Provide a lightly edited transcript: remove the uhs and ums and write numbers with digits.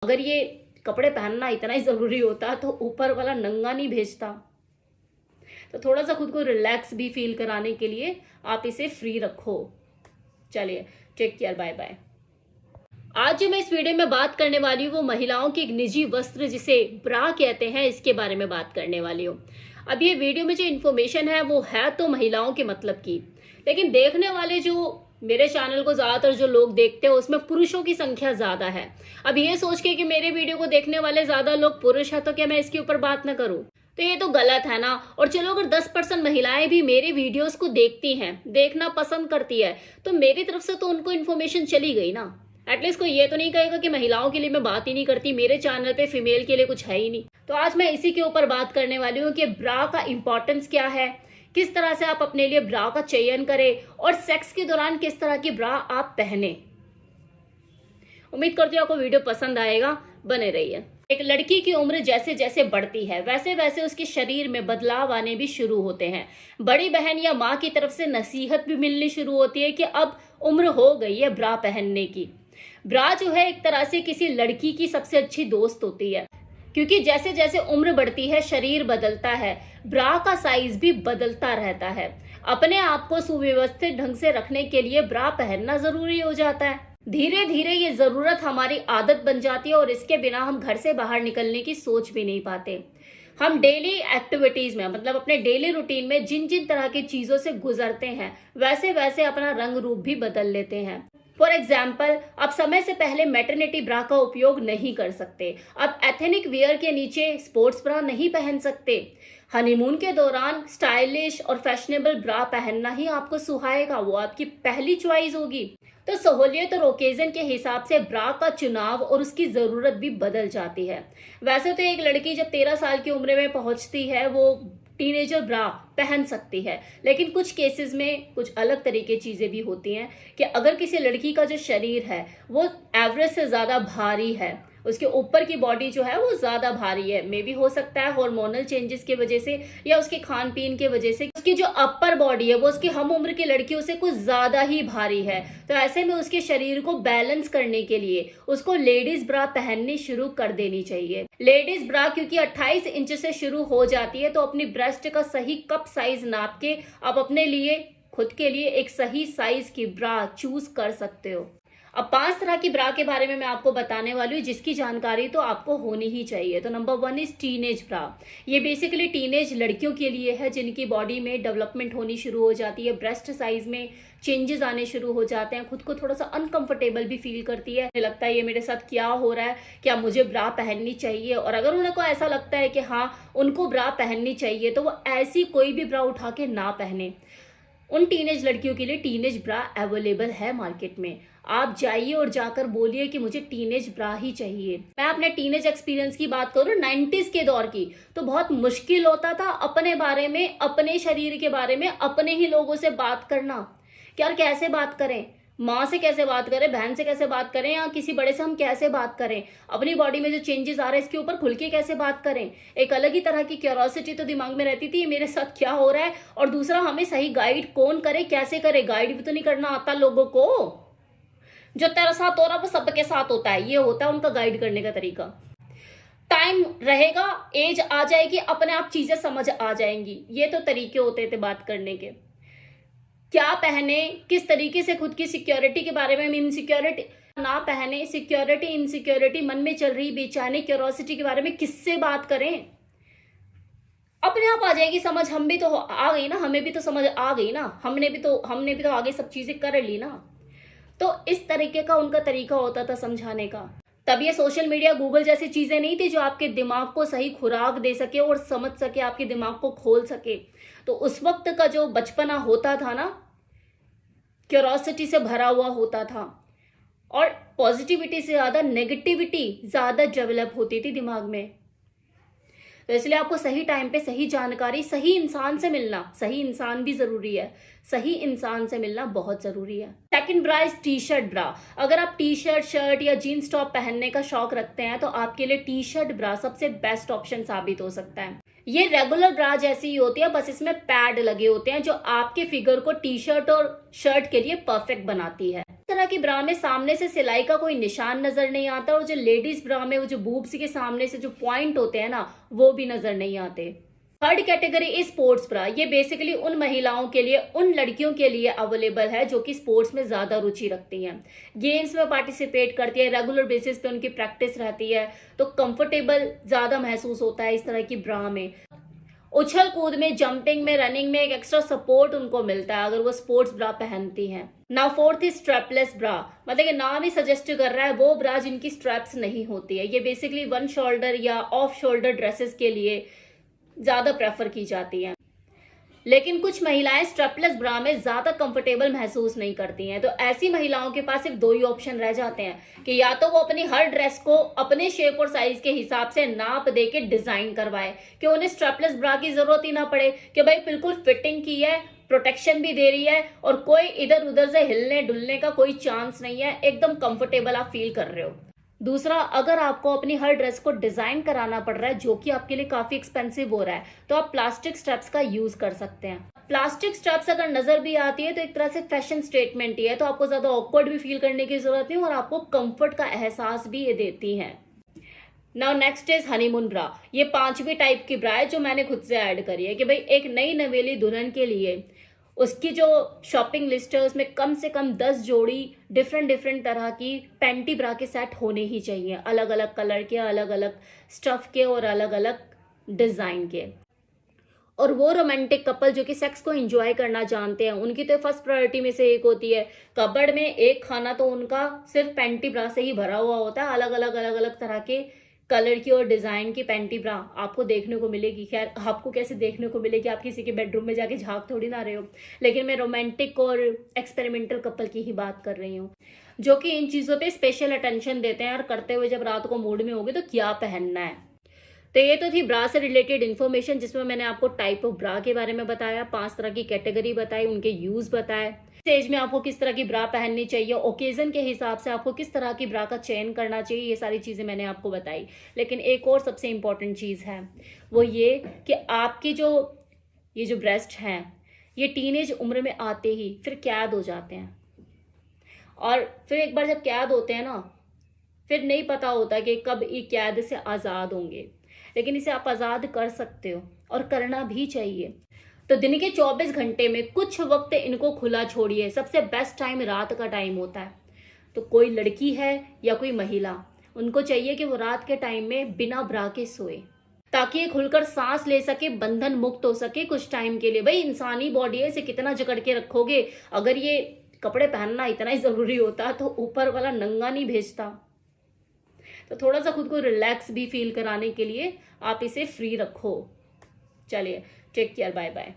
अगर ये कपड़े पहनना इतना ही जरूरी होता तो ऊपर वाला नंगा नहीं भेजता। तो थोड़ा सा खुद को रिलैक्स भी फील कराने के लिए आप इसे फ्री रखो। चलिए, टेक केयर, बाय बाय। आज जो मैं इस वीडियो में बात करने वाली हूँ वो महिलाओं के एक निजी वस्त्र जिसे ब्रा कहते हैं इसके बारे में बात करने वाली हूँ। अब ये वीडियो में जो इन्फॉर्मेशन है वो है तो महिलाओं के मतलब की, लेकिन देखने वाले जो मेरे चैनल को ज्यादातर जो लोग देखते हैं उसमें पुरुषों की संख्या ज्यादा है। अब ये सोच के कि मेरे वीडियो को देखने वाले ज्यादा लोग पुरुष है तो क्या मैं इसके ऊपर बात ना करूं? तो ये तो गलत है ना। और चलो अगर 10% महिलाएं भी मेरे वीडियोस को देखती हैं, देखना पसंद करती है, तो मेरी तरफ से तो उनको इन्फॉर्मेशन चली गई ना। एटलीस्ट कोई ये तो नहीं कहेगा कि महिलाओं के लिए मैं बात ही नहीं करती, मेरे चैनल पे फीमेल के लिए कुछ है ही नहीं। तो आज मैं इसी के ऊपर बात करने वाली हूँ कि ब्रा का इंपॉर्टेंस क्या है, किस तरह से आप अपने लिए ब्रा का चयन करें और सेक्स के दौरान किस तरह की ब्रा आप पहने। उम्मीद करती हूँ आपको वीडियो पसंद आएगा, बने रहिए। एक लड़की की उम्र जैसे जैसे बढ़ती है वैसे वैसे उसके शरीर में बदलाव आने भी शुरू होते हैं। बड़ी बहन या माँ की तरफ से नसीहत भी मिलनी शुरू होती है कि अब उम्र हो गई है ब्रा पहनने की। ब्रा जो है एक तरह से किसी लड़की की सबसे अच्छी दोस्त होती है, क्योंकि जैसे जैसे उम्र बढ़ती है शरीर बदलता है, ब्रा का साइज भी बदलता रहता है। अपने आप को सुव्यवस्थित ढंग से रखने के लिए ब्रा पहनना जरूरी हो जाता है। धीरे धीरे ये जरूरत हमारी आदत बन जाती है और इसके बिना हम घर से बाहर निकलने की सोच भी नहीं पाते। हम डेली एक्टिविटीज में मतलब अपने डेली रूटीन में जिन जिन तरह की चीजों से गुजरते हैं वैसे वैसे अपना रंग रूप भी बदल लेते हैं। फॉर एग्जाम्पल, आप समय से पहले मैटरनिटी ब्रा का उपयोग नहीं कर सकते। आप एथेनिक वियर के नीचे स्पोर्ट्स ब्रा नहीं पहन सकते। हनीमून के दौरान स्टाइलिश और फैशनेबल ब्रा पहनना ही आपको सुहाएगा, वो आपकी पहली चॉइस होगी। तो सहूलियत और ओकेजन के हिसाब से ब्रा का चुनाव और उसकी जरूरत भी बदल जाती है। वैसे तो एक लड़की जब 13 साल की उम्र में पहुंचती है वो टीनेजर ब्रा पहन सकती है, लेकिन कुछ केसेस में कुछ अलग तरीके चीजें भी होती हैं कि अगर किसी लड़की का जो शरीर है वो एवरेज से ज्यादा भारी है, उसके ऊपर की बॉडी जो है वो ज्यादा भारी है, मे भी हो सकता है हार्मोनल चेंजेस की वजह से या उसके खान पीन की वजह से उसकी जो अपर बॉडी है वो उसकी हम उम्र की लड़कियों से कुछ ज्यादा ही भारी है, तो ऐसे में उसके शरीर को बैलेंस करने के लिए उसको लेडीज ब्रा पहननी शुरू कर देनी चाहिए। लेडीज ब्रा क्योंकि 28 इंच से शुरू हो जाती है, तो अपनी ब्रेस्ट का सही कप साइज नाप के आप अपने लिए खुद के लिए एक सही साइज की ब्रा चूज कर सकते हो। अब 5 तरह की ब्रा के बारे में मैं आपको बताने वाली हूँ जिसकी जानकारी तो आपको होनी ही चाहिए। तो नंबर 1 इज टीनेज ब्रा। ये बेसिकली टीनेज लड़कियों के लिए है जिनकी बॉडी में डेवलपमेंट होनी शुरू हो जाती है, ब्रेस्ट साइज में चेंजेस आने शुरू हो जाते हैं, खुद को थोड़ा सा अनकंफर्टेबल भी फील करती है, लगता है ये मेरे साथ क्या हो रहा है, क्या मुझे ब्रा पहननी चाहिए। और अगर उनको ऐसा लगता है कि हाँ उनको ब्रा पहननी चाहिए तो वो ऐसी कोई भी ब्रा उठा के ना पहने। उन टीनेज लड़कियों के लिए टीनेज ब्रा अवेलेबल है मार्केट में। आप जाइए और जाकर बोलिए कि मुझे टीनेज ब्रा ही चाहिए। मैं अपने टीनेज एक्सपीरियंस की बात करूं 90s के दौर की, तो बहुत मुश्किल होता था अपने बारे में, अपने शरीर के बारे में अपने ही लोगों से बात करना। यार कैसे बात करें, माँ से कैसे बात करें, बहन से कैसे बात करें, या किसी बड़े से हम कैसे बात करें, अपनी बॉडी में जो चेंजेस आ रहे हैं इसके ऊपर खुल के कैसे बात करें। एक अलग ही तरह की क्यूरियोसिटी तो दिमाग में रहती थी, मेरे साथ क्या हो रहा है। और दूसरा, हमें सही गाइड कौन करे, कैसे करे, गाइड भी तो नहीं करना आता लोगों को। जो तेरा साथ हो रहा है वो सबके साथ होता है, ये होता है उनका गाइड करने का तरीका। टाइम रहेगा, एज आ जाएगी, अपने आप चीजें समझ आ जाएंगी। ये तो तरीके होते थे बात करने के। क्या पहने, किस तरीके से खुद की सिक्योरिटी के बारे में, इनसिक्योरिटी ना पहने, सिक्योरिटी इनसिक्योरिटी मन में चल रही बेचैनी क्यूरियोसिटी के बारे में किससे बात करें, अपने आप आ जाएगी समझ। हम भी तो आ गई ना, हमें भी तो समझ आ गई ना, हमने भी तो आगे सब चीजें कर ली ना। तो इस तरीके का उनका तरीका होता था समझाने का। तब ये सोशल मीडिया, गूगल जैसी चीजें नहीं थी जो आपके दिमाग को सही खुराक दे सके और समझ सके, आपके दिमाग को खोल सके। तो उस वक्त का जो बचपना होता था ना, क्यूरियोसिटी से भरा हुआ होता था और पॉजिटिविटी से ज्यादा नेगेटिविटी ज्यादा डेवलप होती थी दिमाग में। तो इसलिए आपको सही टाइम पे सही जानकारी सही इंसान से मिलना, सही इंसान भी जरूरी है, सही इंसान से मिलना बहुत जरूरी है। Second bra is T shirt ब्रा। अगर आप टी शर्ट, शर्ट या जीन्स टॉप पहनने का शौक रखते हैं तो आपके लिए टी शर्ट ब्रा सबसे बेस्ट ऑप्शन साबित हो सकता है। ये रेगुलर ब्रा जैसी ही होती है, बस इसमें पैड लगे होते हैं जो आपके फिगर को टी शर्ट और शर्ट के लिए परफेक्ट बनाती है। तरह की ब्रा में सामने से सिलाई का कोई निशान नजर नहीं आता, और जो लेडीज ब्रा में वो जो बूब्स के सामने से जो पॉइंट होते हैं ना, वो भी नजर नहीं आते। Third category is sports bra. ये बेसिकली उन महिलाओं के लिए, उन लड़कियों के लिए अवेलेबल है जो कि स्पोर्ट्स में ज्यादा रुचि रखती हैं, गेम्स में पार्टिसिपेट करती है, रेगुलर बेसिस पे उनकी प्रैक्टिस रहती है, तो कंफर्टेबल ज्यादा महसूस होता है इस तरह की ब्रा में। उछल कूद में, जंपिंग में, रनिंग में एक एक्स्ट्रा सपोर्ट उनको मिलता है अगर वो स्पोर्ट्स ब्रा पहनती हैं। नाउ फोर्थ इज स्ट्रैपलेस ब्रा। मतलब कि नाम ही सजेस्ट कर रहा है वो ब्रा जिनकी स्ट्रैप्स नहीं होती है। ये बेसिकली वन शोल्डर या ऑफ शोल्डर ड्रेसेस के लिए ज्यादा प्रेफर की जाती हैं। लेकिन कुछ महिलाएं स्ट्रैपलेस ब्रा में ज्यादा कंफर्टेबल महसूस नहीं करती हैं, तो ऐसी महिलाओं के पास सिर्फ दो ही ऑप्शन रह जाते हैं कि या तो वो अपनी हर ड्रेस को अपने शेप और साइज के हिसाब से नाप दे के डिजाइन करवाए कि उन्हें स्ट्रैपलेस ब्रा की जरूरत ही ना पड़े, कि भाई बिल्कुल फिटिंग की है, प्रोटेक्शन भी दे रही है और कोई इधर उधर से हिलने डुलने का कोई चांस नहीं है, एकदम कंफर्टेबल आप फील कर रहे हो। दूसरा, अगर आपको अपनी हर ड्रेस को डिजाइन कराना पड़ रहा है जो कि आपके लिए काफी एक्सपेंसिव हो रहा है, तो आप प्लास्टिक स्ट्रैप्स का यूज कर सकते हैं। प्लास्टिक स्ट्रैप्स अगर नजर भी आती है तो एक तरह से फैशन स्टेटमेंट ही है, तो आपको ज्यादा ऑकवर्ड भी फील करने की जरूरत नहीं और आपको कंफर्ट का एहसास भी ये देती हैं। नाउ नेक्स्ट इज हनीमून ब्रा। ये पांचवी टाइप की ब्रा है जो मैंने खुद से ऐड करी है कि भाई एक नई नवेली दुल्हन के लिए उसकी जो शॉपिंग लिस्ट है उसमें कम से कम 10 जोड़ी डिफरेंट तरह की पैंटी ब्रा के सेट होने ही चाहिए, अलग अलग कलर के, अलग अलग स्टफ के और अलग अलग डिजाइन के। और वो रोमांटिक कपल जो कि सेक्स को एंजॉय करना जानते हैं, उनकी तो फर्स्ट प्रायोरिटी में से एक होती है, कबर्ड में एक खाना तो उनका सिर्फ पैंटी ब्रा से ही भरा हुआ होता है। अलग अलग तरह के कलर की और डिजाइन की पैंटी ब्रा आपको देखने को मिलेगी। खैर, आपको कैसे देखने को मिलेगी, आप किसी के बेडरूम में जाके झांक थोड़ी ना रहे हो, लेकिन मैं रोमांटिक और एक्सपेरिमेंटल कपल की ही बात कर रही हूँ जो कि इन चीजों पे स्पेशल अटेंशन देते हैं और करते हुए जब रात को मूड में होगे तो क्या पहनना है। तो ये तो थी ब्रा से रिलेटेड इन्फॉर्मेशन जिसमें मैंने आपको टाइप ऑफ ब्रा के बारे में बताया, 5 तरह की कैटेगरी बताई, उनके यूज बताए, स्टेज में आपको किस तरह की ब्रा पहननी चाहिए, ओकेजन के हिसाब से आपको किस तरह की ब्रा का चयन करना चाहिए, ये सारी चीजें मैंने आपको बताई। लेकिन एक और सबसे इंपॉर्टेंट चीज है वो ये कि आपकी ये जो ब्रेस्ट हैं ये टीनेज उम्र में आते ही फिर कैद हो जाते हैं, और फिर एक बार जब कैद होते हैं ना, फिर नहीं पता होता कि कब ये कैद से आजाद होंगे। लेकिन इसे आप आजाद कर सकते हो और करना भी चाहिए। तो दिन के 24 घंटे में कुछ वक्त इनको खुला छोड़िए। सबसे बेस्ट टाइम रात का टाइम होता है। तो कोई लड़की है या कोई महिला, उनको चाहिए कि वो रात के टाइम में बिना ब्रा के सोए ताकि ये खुलकर सांस ले सके, बंधन मुक्त हो सके कुछ टाइम के लिए। भाई इंसानी बॉडी है, इसे कितना जकड़ के रखोगे। अगर ये कपड़े पहनना इतना ही जरूरी होता तो ऊपर वाला नंगा नहीं भेजता। तो थोड़ा सा खुद को रिलैक्स भी फील कराने के लिए आप इसे फ्री रखो। चलिए, टेक केयर, बाय बाय।